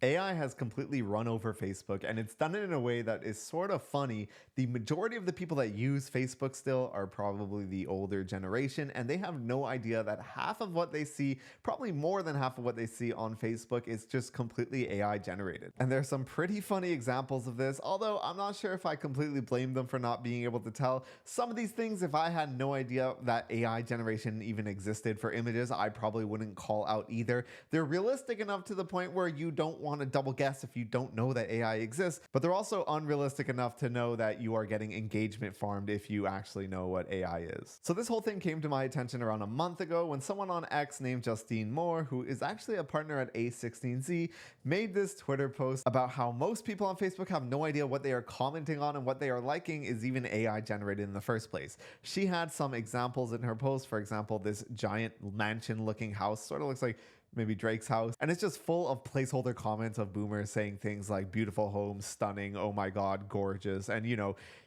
AI has completely run over Facebook, and it's done it in a way that is sort of funny. The majority of the people that use Facebook still are probably the older generation, and they have no idea that half of what they see, probably more than half of what they see on Facebook, is just completely AI generated. And there's some pretty funny examples of this, although I'm not sure if I completely blame them for not being able to tell. Some of these things, if I had no idea that AI generation even existed for images, I probably wouldn't call out either. They're realistic enough to the point where you don't want to double guess if you don't know that AI exists, but they're also unrealistic enough to know that you are getting engagement farmed if you actually know what AI is. So this whole thing came to my attention around a month ago when someone on X named Justine Moore, who is actually a partner at A16Z, made this Twitter post about how most people on Facebook have no idea what they are commenting on and what they are liking is even AI generated in the first place. She had some examples in her post. For example, this giant mansion looking house sort of looks like maybe Drake's house. And it's just full of placeholder comments of boomers saying things like beautiful home, stunning, oh my God, gorgeous. And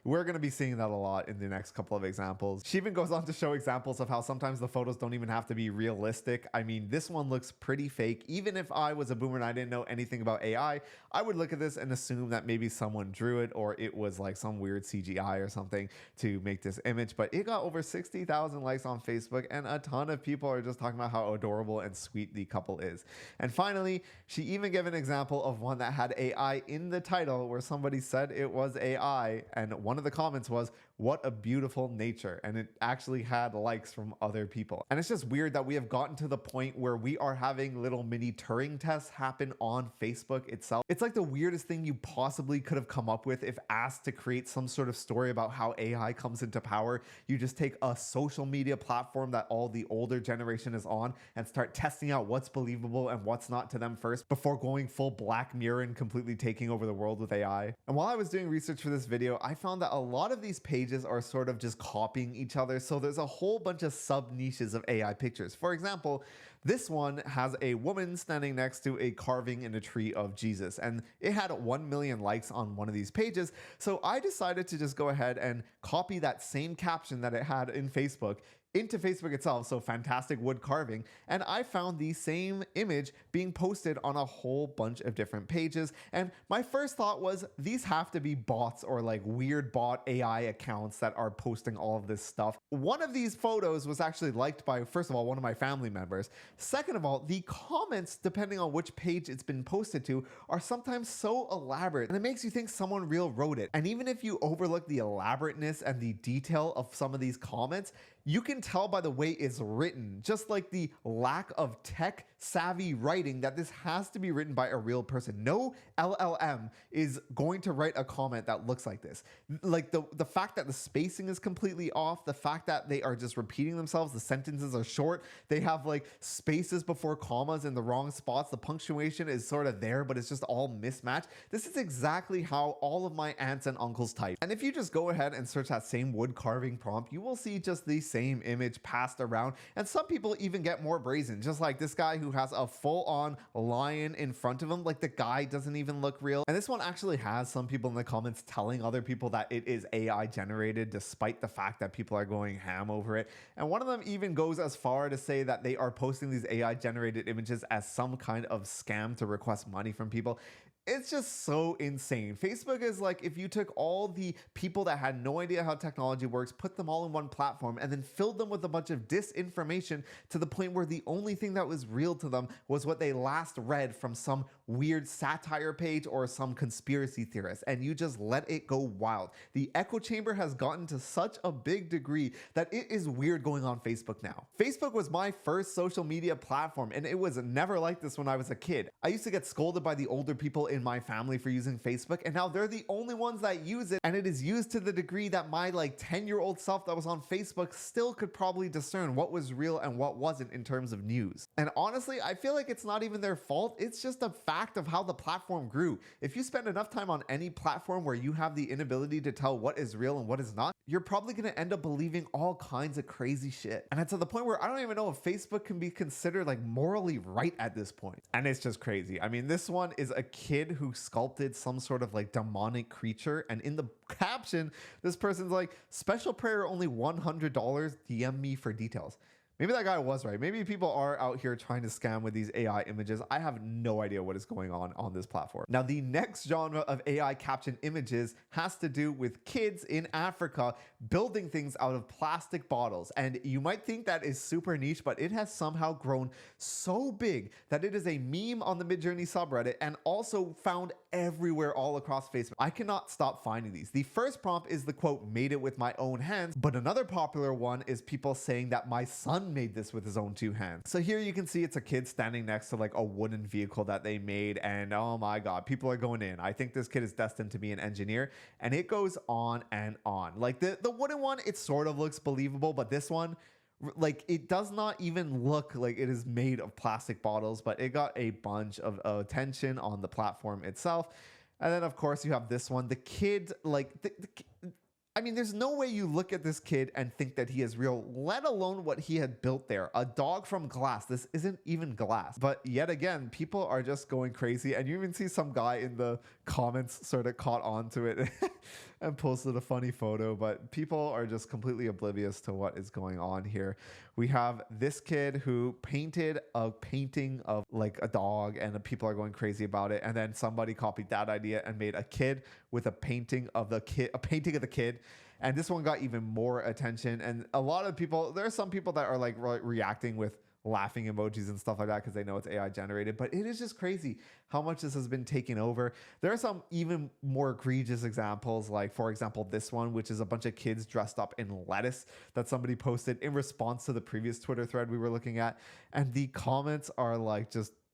we're going to be seeing that a lot in the next couple of examples. She even goes on to show examples of how sometimes the photos don't even have to be realistic. I mean, this one looks pretty fake. Even if I was a boomer and I didn't know anything about AI, I would look at this and assume that maybe someone drew it or it was like some weird CGI or something to make this image. But it got over 60,000 likes on Facebook, and a ton of people are just talking about how adorable and sweet the couple is. And finally, she even gave an example of one that had AI in the title where somebody said it was AI, and one of the comments was, "What a beautiful nature," and it actually had likes from other people. And it's just weird that we have gotten to the point where we are having little mini Turing tests happen on Facebook itself. It's like the weirdest thing you possibly could have come up with if asked to create some sort of story about how AI comes into power. You just take a social media platform that all the older generation is on and start testing out what's believable and what's not to them first before going full Black Mirror and completely taking over the world with AI. And while I was doing research for this video, I found that a lot of these pages are sort of just copying each other. So there's a whole bunch of sub niches of AI pictures. For example, this one has a woman standing next to a carving in a tree of Jesus, and it had 1 million likes on one of these pages. So I decided to just go ahead and copy that same caption that it had in Facebook into Facebook itself, so fantastic wood carving, and I found the same image being posted on a whole bunch of different pages. And my first thought was, these have to be bots or like weird bot AI accounts that are posting all of this stuff. One of these photos was actually liked by, first of all, one of my family members. Second of all, the comments, depending on which page it's been posted to, are sometimes so elaborate, and it makes you think someone real wrote it. And even if you overlook the elaborateness and the detail of some of these comments, you can tell by the way it's written, just like the lack of tech savvy writing, that this has to be written by a real person. No LLM is going to write a comment that looks like this. Like the fact that the spacing is completely off, the fact that they are just repeating themselves, the sentences are short, they have like spaces before commas in the wrong spots, the punctuation is sort of there, but it's just all mismatched. This is exactly how all of my aunts and uncles type. And if you just go ahead and search that same wood carving prompt, you will see just the same image passed around, and some people even get more brazen, just like this guy who has a full-on lion in front of him. Like, the guy doesn't even look real. And this one actually has some people in the comments telling other people that it is AI generated, despite the fact that people are going ham over it. And one of them even goes as far to say that they are posting these AI generated images as some kind of scam to request money from people. It's just so insane. Facebook is like if you took all the people that had no idea how technology works, put them all in one platform, and then filled them with a bunch of disinformation to the point where the only thing that was real to them was what they last read from some weird satire page or some conspiracy theorist, and you just let it go wild. The echo chamber has gotten to such a big degree that it is weird going on Facebook now. Facebook was my first social media platform, and it was never like this when I was a kid. I used to get scolded by the older people in my family for using Facebook, and now they're the only ones that use it, and it is used to the degree that my 10-year-old self that was on Facebook still could probably discern what was real and what wasn't in terms of news. And honestly, I feel like it's not even their fault, it's just a fact of how the platform grew. If you spend enough time on any platform where you have the inability to tell what is real and what is not, you're probably going to end up believing all kinds of crazy shit. And it's to the point where I don't even know if Facebook can be considered morally right at this point. And it's just crazy. I mean, this one is a kid who sculpted some sort of demonic creature, and in the caption this person's like, "Special prayer only $100, DM me for details." Maybe that guy was right. Maybe people are out here trying to scam with these AI images. I have no idea what is going on this platform. Now, the next genre of AI caption images has to do with kids in Africa building things out of plastic bottles. And you might think that is super niche, but it has somehow grown so big that it is a meme on the Midjourney subreddit and also found everywhere all across Facebook. I cannot stop finding these. The first prompt is the quote, "made it with my own hands," but another popular one is people saying that my son made this with his own two hands. So here you can see it's a kid standing next to like a wooden vehicle that they made, and oh my god, people are going in. I think this kid is destined to be an engineer, and it goes on and on. Like the wooden one, it sort of looks believable, but this one, like, it does not even look like it is made of plastic bottles, but it got a bunch of attention on the platform itself. And then of course you have this one, the kid, like I mean, there's no way you look at this kid and think that he is real, let alone what he had built there. A dog from glass. This isn't even glass. But yet again, people are just going crazy. And you even see some guy in the comments sort of caught on to it and posted a funny photo. But people are just completely oblivious to what is going on here. We have this kid who painted a painting of like a dog, and people are going crazy about it. And then somebody copied that idea and made a kid with a painting of the kid, and this one got even more attention. And a lot of people, there are some people that are like reacting with laughing emojis and stuff like that because they know it's AI generated, but it is just crazy how much this has been taken over. There are some even more egregious examples, like for example this one, which is a bunch of kids dressed up in lettuce that somebody posted in response to the previous Twitter thread we were looking at, and the comments are like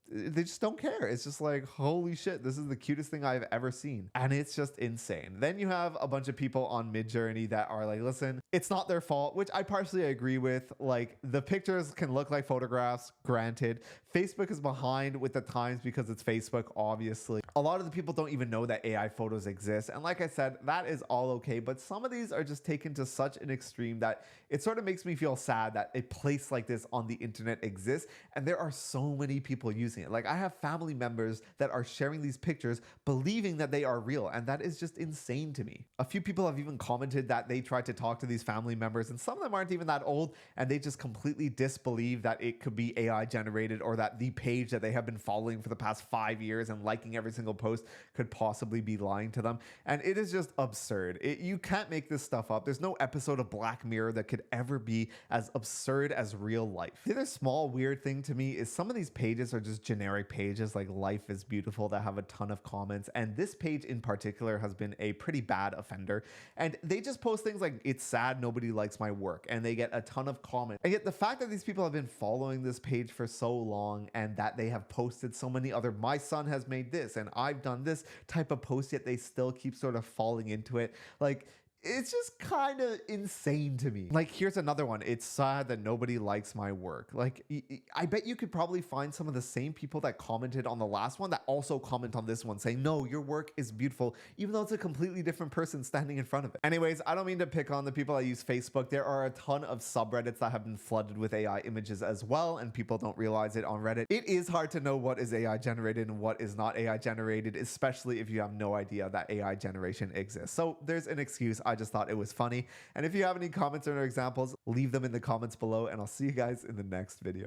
they just don't care. It's just like, holy shit, this is the cutest thing I've ever seen. And it's just insane. Then you have a bunch of people on Midjourney that are like, listen, it's not their fault, which I partially agree with. Like, the pictures can look like photographs, granted. Facebook is behind with the times because it's Facebook, obviously. A lot of the people don't even know that AI photos exist. And like I said, that is all okay. But some of these are just taken to such an extreme that it sort of makes me feel sad that a place like this on the internet exists. And there are so many people using it. Like, I have family members that are sharing these pictures believing that they are real, and that is just insane to me. A few people have even commented that they tried to talk to these family members, and some of them aren't even that old, and they just completely disbelieve that it could be AI generated, or that the page that they have been following for the past 5 years and liking every single post could possibly be lying to them. And it is just absurd. You can't make this stuff up. There's no episode of Black Mirror that could ever be as absurd as real life. The other small weird thing to me is some of these pages are just generic pages like Life is Beautiful that have a ton of comments, and this page in particular has been a pretty bad offender, and they just post things like, "it's sad nobody likes my work," and they get a ton of comments. And yet the fact that these people have been following this page for so long and that they have posted so many other "my son has made this" and "I've done this" type of posts, yet they still keep sort of falling into it, like, it's just kind of insane to me. Like, here's another one. "It's sad that nobody likes my work." Like, I bet you could probably find some of the same people that commented on the last one that also comment on this one saying, "No, your work is beautiful," even though it's a completely different person standing in front of it. Anyways, I don't mean to pick on the people that use Facebook. There are a ton of subreddits that have been flooded with AI images as well, and people don't realize it on Reddit. It is hard to know what is AI generated and what is not AI generated, especially if you have no idea that AI generation exists. So there's an excuse. I just thought it was funny. And if you have any comments or examples, leave them in the comments below, and I'll see you guys in the next video.